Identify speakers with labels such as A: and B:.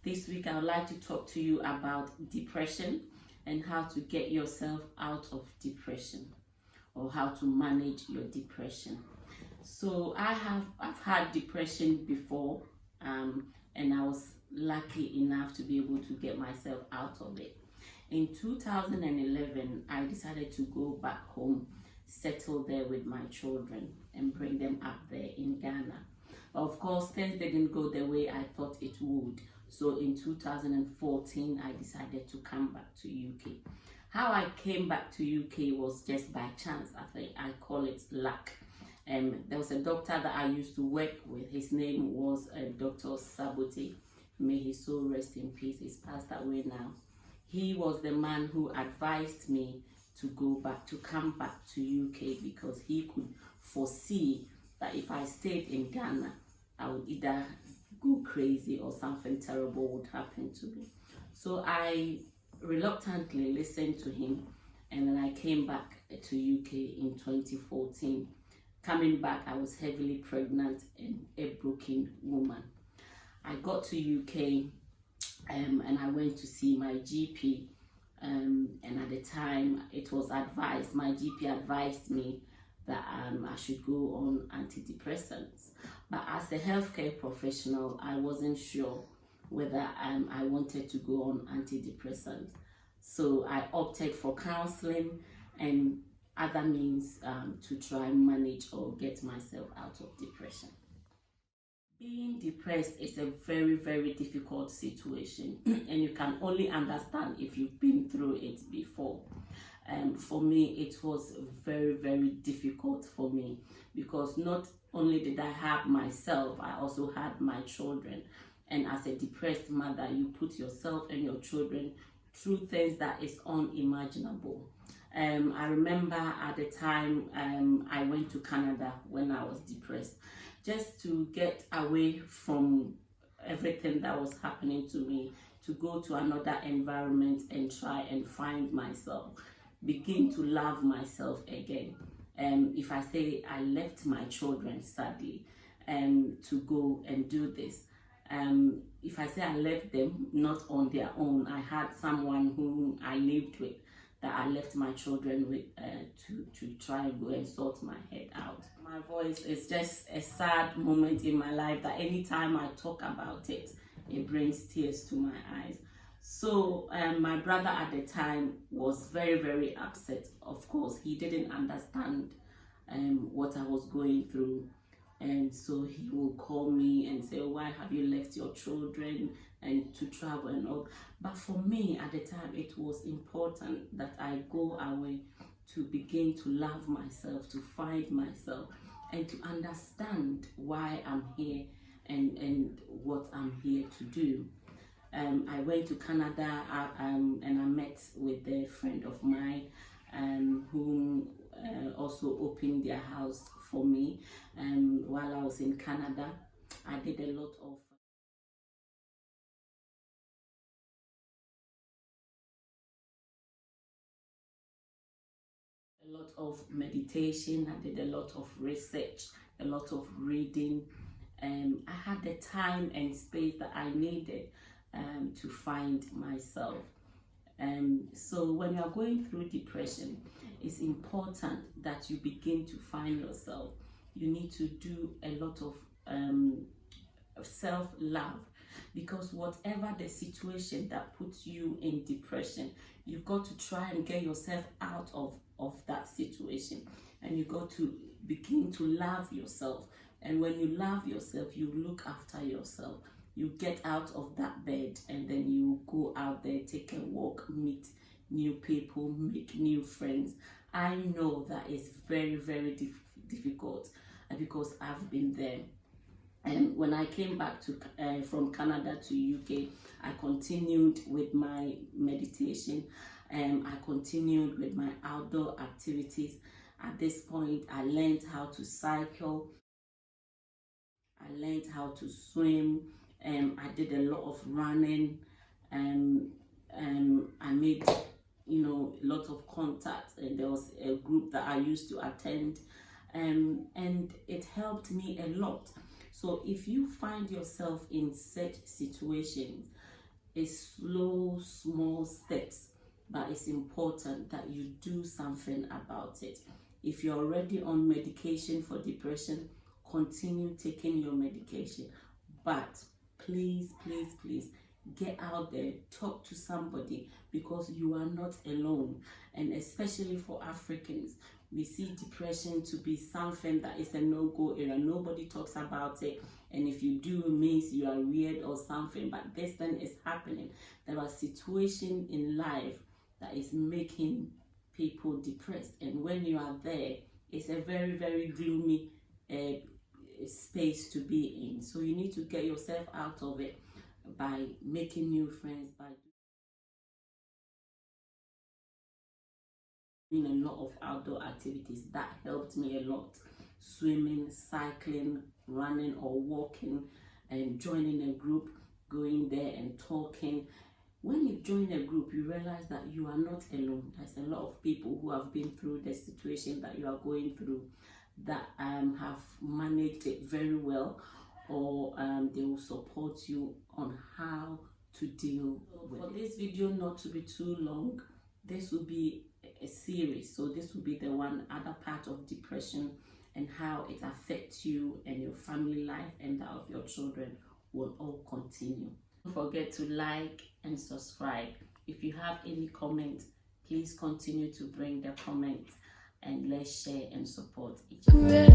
A: This week I would like to talk to you about depression and how to get yourself out of depression or how to manage your depression. So I've had depression before, and I was lucky enough to be able to get myself out of it. In 2011, I decided to go back home, settle there with my children, and bring them up there in Ghana. But of course, things didn't go the way I thought it would. So in 2014, I decided to come back to UK. How I came back to UK was just by chance. I think I call it luck. There was a doctor that I used to work with. His name was Dr. Sabote. May his soul rest in peace. He's passed away now. He was the man who advised me to come back to UK because he could foresee that if I stayed in Ghana, I would either go crazy or something terrible would happen to me. So I reluctantly listened to him, and then I came back to UK in 2014. Coming back, I was heavily pregnant and a broken woman. I got to UK and I went to see my GP, and at the time it was advised, my GP advised me that I should go on antidepressants. But as a healthcare professional, I wasn't sure whether I wanted to go on antidepressants. So I opted for counseling and other means to try and manage or get myself out of depression. Being depressed is a very, very difficult situation, and you can only understand if you've been through it before. For me, it was very, very difficult for me because not only did I have myself, I also had my children. And as a depressed mother, you put yourself and your children through things that is unimaginable. I remember at the time I went to Canada when I was depressed, just to get away from everything that was happening to me, to go to another environment and try and find myself, begin to love myself again. If I say I left my children sadly to go and do this, if I say I left them not on their own, I had someone whom I lived with that I left my children with to try and go and sort my head out. My voice is just a sad moment in my life that anytime I talk about it, it brings tears to my eyes. So my brother at the time was very, very upset. Of course, he didn't understand what I was going through. And so he will call me and say, why have you left your children and to travel and all? But for me at the time, it was important that I go away to begin to love myself, to find myself, and to understand why I'm here and what I'm here to do. I went to Canada and I met with a friend of mine whom also opened their house for me. While I was in Canada, I did a lot of meditation. I did a lot of research, a lot of reading. I had the time and space that I needed to find myself. So when you're going through depression, it's important that you begin to find yourself. You need to do a lot of self-love, because whatever the situation that puts you in depression, you've got to try and get yourself out of that situation, and you got to begin to love yourself. And when you love yourself, you look after yourself. You get out of that bed and then you go out there, take a walk, meet new people, make new friends. I know that is very, very difficult because I've been there. And when I came back from Canada to UK, I continued with my meditation and I continued with my outdoor activities. At this point, I learned how to cycle. I learned how to swim. I did a lot of running, and I made a lot of contacts, and there was a group that I used to attend, and it helped me a lot. So if you find yourself in such situations, It's slow, small steps, but it's important that you do something about it. If you're already on medication for depression, continue taking your medication. But please, please, please get out there, talk to somebody, because you are not alone. And especially for Africans, we see depression to be something that is a no-go area. Nobody talks about it, and if you do, it means you are weird or something. But this thing is happening. There are situations in life that is making people depressed, and when you are there, it's a very, very gloomy space to be in. So you need to get yourself out of it by making new friends, by doing a lot of outdoor activities. That helped me a lot. Swimming, cycling, running or walking, and joining a group, going there and talking. When you join a group, you realize that you are not alone. There's a lot of people who have been through the situation that you are going through, that have managed it very well, or they will support you on how to deal with it. For this video not to be too long, this will be a series. So this will be the other part of depression and how it affects you and your family life and that of your children will all continue. Don't forget to like and subscribe. If you have any comments, please continue to bring the comments, and let's share and support each other.